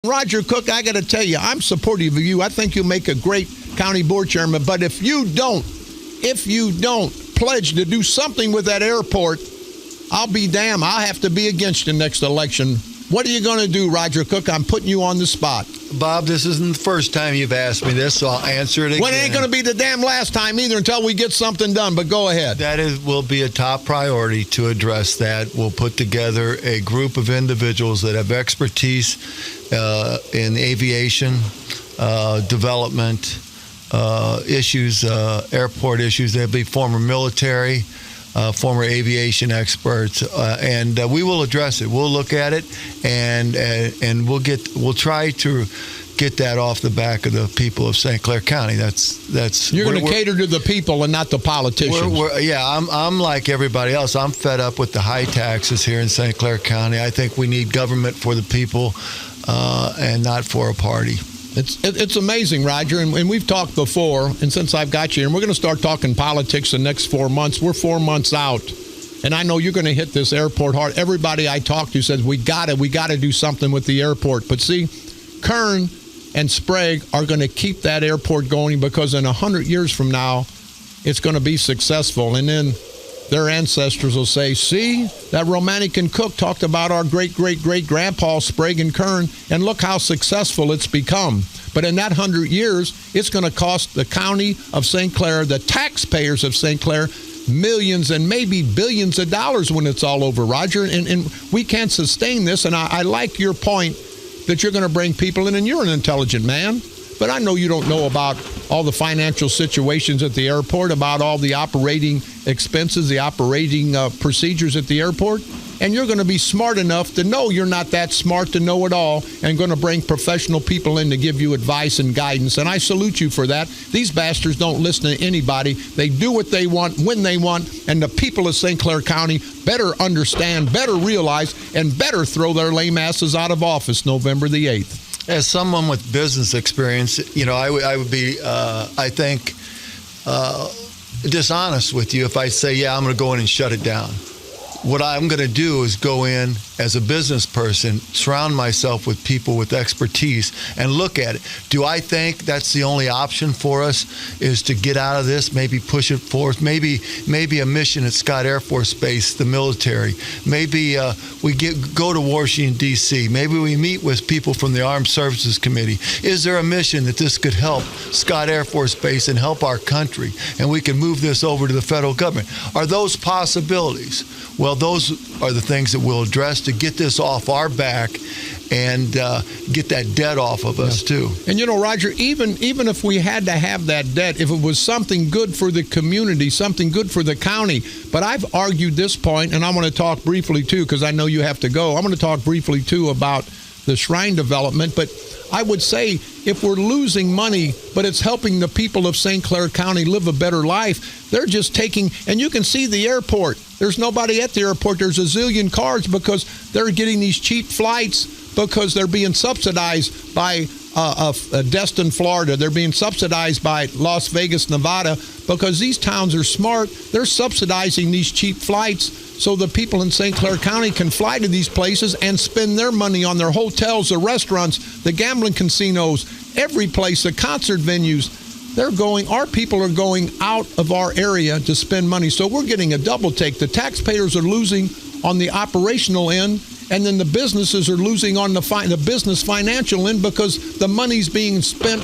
Rodger Cook, I got to tell you, I'm supportive of you. I think you'll make a great county board chairman. But if you don't pledge to do something with that airport, I'll be damned. I'll have to be against the next election. What are you going to do, Rodger Cook? I'm putting you on the spot. Bob, this isn't the first time you've asked me this, so I'll answer it again. Well, it ain't going to be the damn last time either until we get something done, but go ahead. That will be a top priority to address that. We'll put together a group of individuals that have expertise in aviation, development issues, airport issues. They'll be former military, former aviation experts, and we will address it. We'll look at it, and we'll try to get that off the back of the people of St. Clair County. That's you're going to cater to the people and not the politicians. I'm like everybody else. I'm fed up with the high taxes here in St. Clair County. I think we need government for the people and not for a party. It's amazing, Rodger, and we've talked before, and since I've got you, and we're going to start talking politics the next 4 months. We're 4 months out, and I know you're going to hit this airport hard. Everybody I talk to says we got to do something with the airport. But see, Kern and Sprague are going to keep that airport going because in 100 years from now, it's going to be successful, and then their ancestors will say, see, that Romanek and Cook talked about our great-great-great-grandpa Sprague and Kern, and look how successful it's become. But in that 100 years, it's going to cost the county of St. Clair, the taxpayers of St. Clair, millions and maybe billions of dollars when it's all over, Rodger. And we can't sustain this, and I like your point that you're going to bring people in, and you're an intelligent man. But I know you don't know about all the financial situations at the airport, about all the operating expenses, the operating procedures at the airport. And you're going to be smart enough to know you're not that smart to know it all and going to bring professional people in to give you advice and guidance. And I salute you for that. These bastards don't listen to anybody. They do what they want, when they want. And the people of St. Clair County better understand, better realize, and better throw their lame asses out of office November the 8th. As someone with business experience, I would be, I think, dishonest with you if I say, yeah, I'm going to go in and shut it down. What I'm going to do is go in as a business person, surround myself with people with expertise, and look at it. Do I think that's the only option for us is to get out of this, maybe push it forth, maybe a mission at Scott Air Force Base, the military. Maybe we go to Washington, D.C. Maybe we meet with people from the Armed Services Committee. Is there a mission that this could help Scott Air Force Base and help our country, and we can move this over to the federal government? Are those possibilities? Well, those are the things that we'll address to get this off our back and get that debt off of us, too. And, Rodger, even if we had to have that debt, if it was something good for the community, something good for the county, but I've argued this point, and I want to talk briefly, too, because I know you have to go. I'm going to talk briefly, too, about the shrine development, but I would say if we're losing money, but it's helping the people of St. Clair County live a better life, they're just taking, and you can see the airport. There's nobody at the airport. There's a zillion cars because they're getting these cheap flights because they're being subsidized by Destin, Florida. They're being subsidized by Las Vegas, Nevada, because these towns are smart. They're subsidizing these cheap flights so the people in St. Clair County can fly to these places and spend their money on their hotels, the restaurants, the gambling casinos, every place, the concert venues. Our people are going out of our area to spend money. So we're getting a double take. The taxpayers are losing on the operational end, and then the businesses are losing on the business financial end because the money's being spent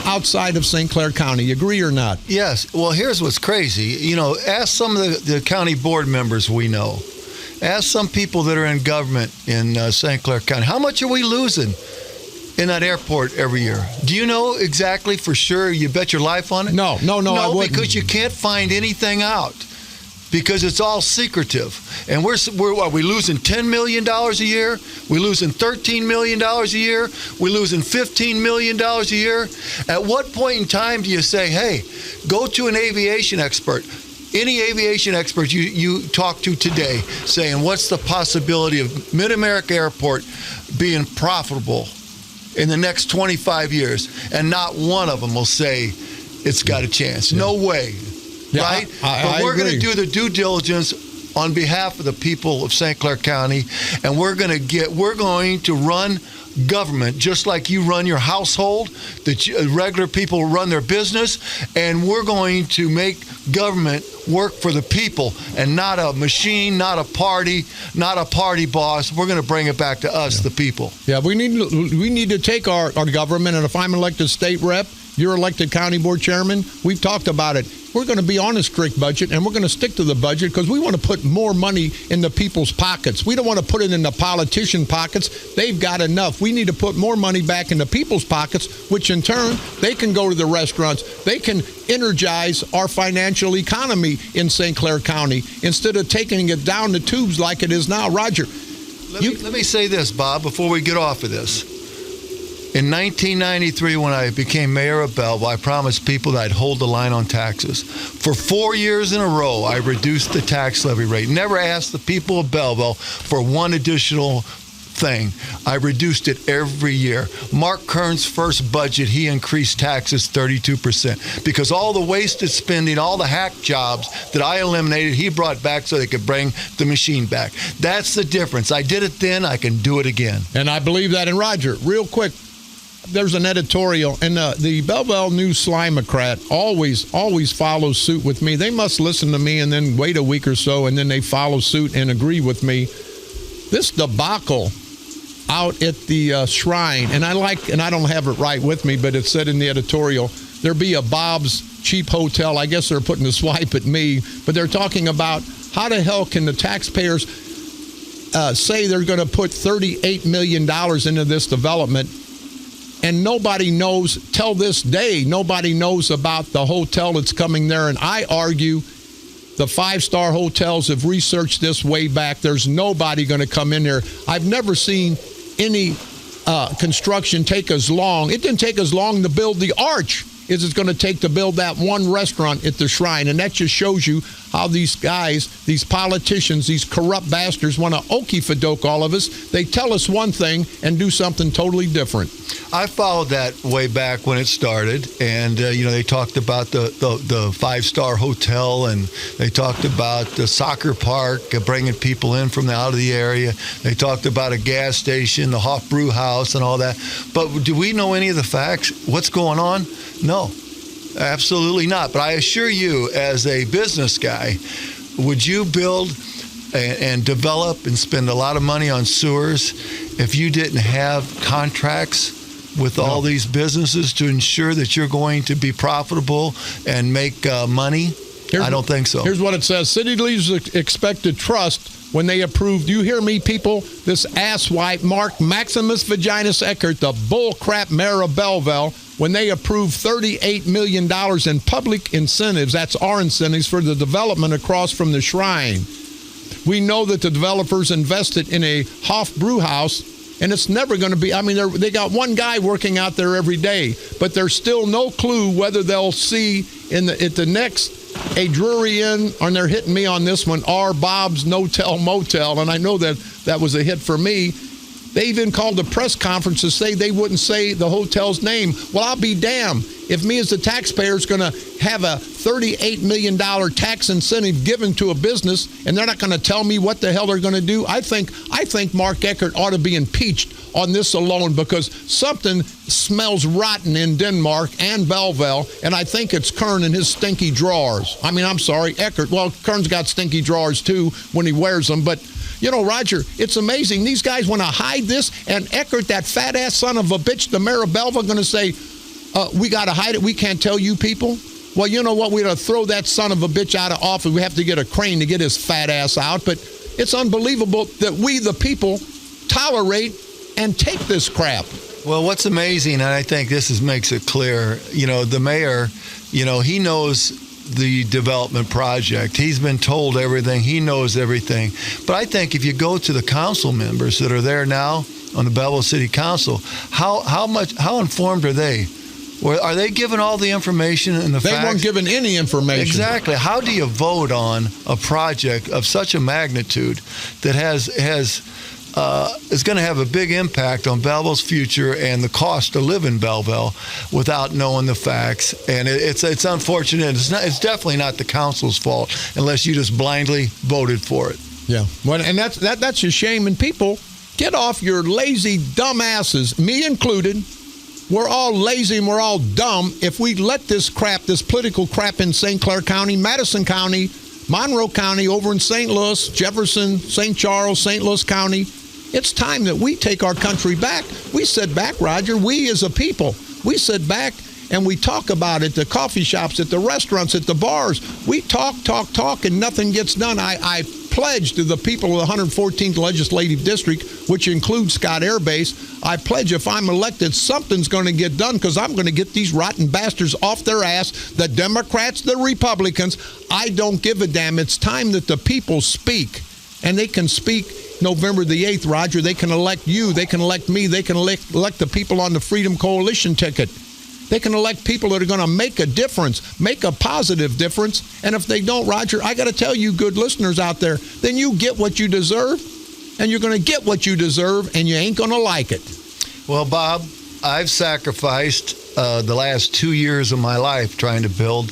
outside of St. Clair County. Agree or not? Yes. Well, here's what's crazy. Ask some of the county board members we know. Ask some people that are in government in St. Clair County. How much are we losing in that airport every year? Do you know exactly for sure? You bet your life on it? No, I wouldn't. Because you can't find anything out. Because it's all secretive. And are we losing $10 million a year? We losing $13 million a year? We losing $15 million a year? At what point in time do you say, hey, go to an aviation expert? Any aviation expert you talk to today saying, what's the possibility of Mid-America Airport being profitable in the next 25 years? And not one of them will say it's got a chance. No way. Yeah, right? But we're going to do the due diligence on behalf of the people of St. Clair County, and we're going to run government, just like you run your household, that regular people run their business, and we're going to make government work for the people and not a machine, not a party boss. We're going to bring it back to us, the people. Yeah, we need to take our government, and if I'm elected state rep, you're elected county board chairman, we've talked about it. We're going to be on a strict budget, and we're going to stick to the budget because we want to put more money in the people's pockets. We don't want to put it in the politician pockets. They've got enough. We need to put more money back in the people's pockets, which in turn, they can go to the restaurants. They can energize our financial economy in St. Clair County instead of taking it down the tubes like it is now. Rodger. Let me say this, Bob, before we get off of this. In 1993, when I became mayor of Belleville, I promised people that I'd hold the line on taxes. For 4 years in a row, I reduced the tax levy rate. Never asked the people of Belleville for one additional thing. I reduced it every year. Mark Kern's first budget, he increased taxes 32% because all the wasted spending, all the hack jobs that I eliminated, he brought back so they could bring the machine back. That's the difference. I did it then. I can do it again. And I believe that. And Rodger, real quick, there's an editorial, and the Belleville News Slimocrat always follows suit with me. They must listen to me and then wait a week or so, and then they follow suit and agree with me. This debacle out at the Shrine, and I don't have it right with me, but it said in the editorial, there be a Bob's Cheap Hotel. I guess they're putting a swipe at me, but they're talking about how the hell can the taxpayers say they're going to put $38 million into this development, and nobody knows, till this day, nobody knows about the hotel that's coming there. And I argue the five-star hotels have researched this way back. There's nobody going to come in there. I've never seen any construction take as long. It didn't take as long to build the arch as it's going to take to build that one restaurant at the Shrine. And that just shows you how these guys, these politicians, these corrupt bastards want to okey-fadoke all of us. They tell us one thing and do something totally different. I followed that way back when it started, and they talked about the five-star hotel, and they talked about the soccer park, bringing people in from out of the area. They talked about a gas station, the Hoff Brew House, and all that. But do we know any of the facts? What's going on? No, absolutely not. But I assure you, as a business guy, would you build and develop and spend a lot of money on sewers if you didn't have contracts with all these businesses to ensure that you're going to be profitable and make money? I don't think so. Here's what it says. City leaders expect to trust when they approve. Do you hear me, people? This asswipe, Mark Maximus Vaginas Eckert, the bullcrap mayor of Belleville, when they approved $38 million in public incentives, that's our incentives, for the development across from the Shrine. We know that the developers invested in a Hoff Brew House, and it's never going to be, they got one guy working out there every day, but there's still no clue whether they'll see at the next a Drury Inn, and they're hitting me on this one, or Bob's No-Tell Motel, and I know that was a hit for me. They even called a press conference to say they wouldn't say the hotel's name. Well, I'll be damned if me as the taxpayer is going to have a $38 million tax incentive given to a business, and they're not going to tell me what the hell they're going to do. I think Mark Eckert ought to be impeached on this alone, because something smells rotten in Denmark and Belleville, and I think it's Kern and his stinky drawers. I'm sorry, Eckert. Well, Kern's got stinky drawers too when he wears them, but Rodger, it's amazing. These guys want to hide this, and Eckert, that fat-ass son of a bitch, the mayor of Belleville, going to say, we got to hide it. We can't tell you people. Well, you know what? We got to throw that son of a bitch out of office. We have to get a crane to get his fat ass out. But it's unbelievable that we, the people, tolerate and take this crap. Well, what's amazing, and I think this makes it clear, the mayor, he knows the development project. He's been told everything. He knows everything. But I think if you go to the council members that are there now on the Belleville City Council, how informed are they? Or are they given all the information and the facts? They weren't given any information. Exactly. How do you vote on a project of such a magnitude that is going to have a big impact on Belleville's future and the cost to live in Belleville without knowing the facts? And it's unfortunate. It's definitely not the council's fault unless you just blindly voted for it. Yeah. Well, and that's a shame. And people, Get off your lazy dumb asses, me included. We're all lazy and we're all dumb if we let this crap, this political crap in St. Clair County, Madison County, Monroe County, over in St. Louis, Jefferson, St. Charles, St. Louis County. It's time that we take our country back. We sit back, Rodger, we as a people, we sit back and we talk about it, the coffee shops, at the restaurants, at the bars. We talk, and nothing gets done. I pledge to the people of the 114th Legislative District, which includes Scott Air Base, I pledge if I'm elected, something's going to get done because I'm going to get these rotten bastards off their ass, the Democrats, the Republicans. I don't give a damn. It's time that the people speak, and they can speak November the 8th, Rodger. They can elect you. They can elect me. They can elect the people on the Freedom Coalition ticket. They can elect people that are going to make a difference, make a positive difference. And if they don't, Rodger, I got to tell you, good listeners out there, then you get what you deserve, and you're going to get what you deserve, and you ain't going to like it. Well, Bob, I've sacrificed the last 2 years of my life trying to build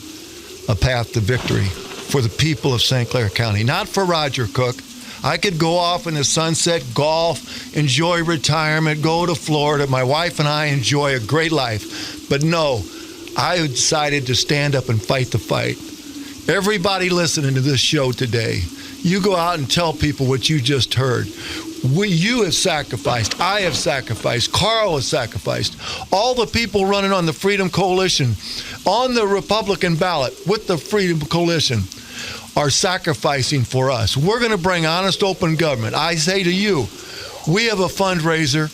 a path to victory for the people of St. Clair County, not for Rodger Cook. I could go off in the sunset, golf, enjoy retirement, go to Florida. My wife and I enjoy a great life. But no, I decided to stand up and fight the fight. Everybody listening to this show today, you go out and tell people what you just heard. You have sacrificed. I have sacrificed. Carl has sacrificed. All the people running on the Freedom Coalition, on the Republican ballot with the Freedom Coalition, are sacrificing for us. We're going to bring honest, open government. I say to you, we have a fundraiser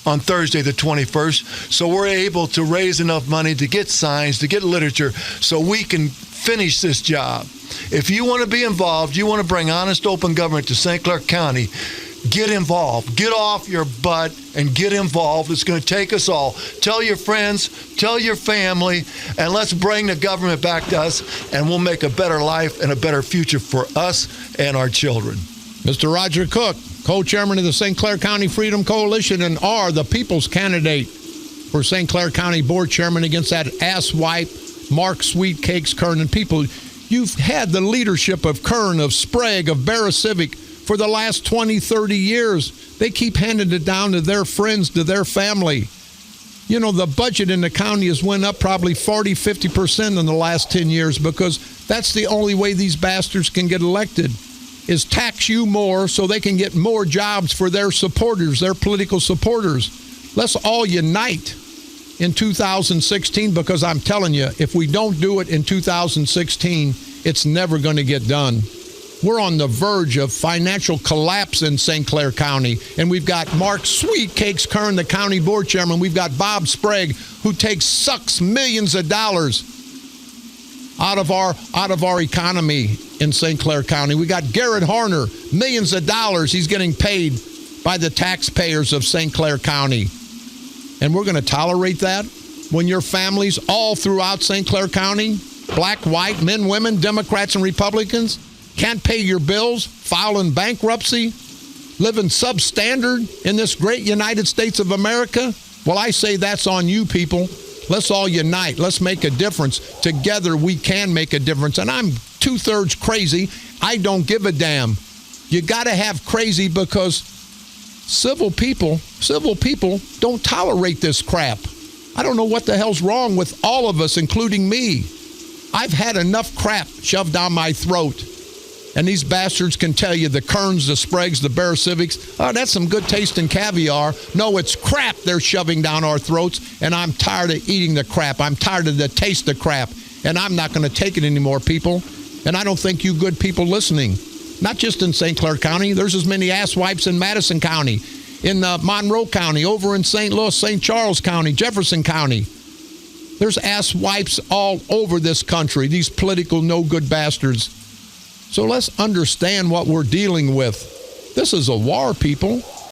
on Thursday the 21st, so we're able to raise enough money to get signs, to get literature, so we can finish this job. If you want to be involved, you want to bring honest, open government to St. Clair County, get involved. Get off your butt and get involved. It's going to take us all. Tell your friends, tell your family, and let's bring the government back to us, and we'll make a better life and a better future for us and our children. Mr. Rodger Cook, co-chairman of the St. Clair County Freedom Coalition, and are the people's candidate for St. Clair County board chairman against that asswipe Mark Sweetcakes Kern. And people, you've had the leadership of Kern, of Sprague, of Barra Civic for the last 20, 30 years. They keep handing it down to their friends, to their family. You know, the budget in the county has went up probably 40, 50% in the last 10 years because that's the only way these bastards can get elected, is tax you more so they can get more jobs for their supporters, their political supporters. Let's all unite in 2016, because I'm telling you, if we don't do it in 2016, it's never going to get done. We're on the verge of financial collapse in St. Clair County, and we've got Mark Sweetcakes Kern, the county board chairman. We've got Bob Sprague, who sucks millions of dollars out of our economy in St. Clair County. We got Garrett Harner, millions of dollars he's getting paid by the taxpayers of St. Clair County. And we're going to tolerate that when your families all throughout St. Clair County, black, white, men, women, Democrats, and Republicans, can't pay your bills, filing bankruptcy, living substandard in this great United States of America? Well, I say that's on you, people. Let's all unite. Let's make a difference. Together, we can make a difference. And I'm 2/3 crazy. I don't give a damn. You got to have crazy, because civil people don't tolerate this crap. I don't know what the hell's wrong with all of us, including me. I've had enough crap shoved down my throat. And these bastards can tell you, the Kerns, the Spragues, the Bear Civics, oh, that's some good taste in caviar. No, it's crap they're shoving down our throats, and I'm tired of eating the crap. I'm tired of the taste of crap, and I'm not going to take it anymore, people. And I don't think you good people listening, not just in St. Clair County, there's as many asswipes in Madison County, in Monroe County, over in St. Louis, St. Charles County, Jefferson County. There's asswipes all over this country, these political no-good bastards. So let's understand what we're dealing with. This is a war, people.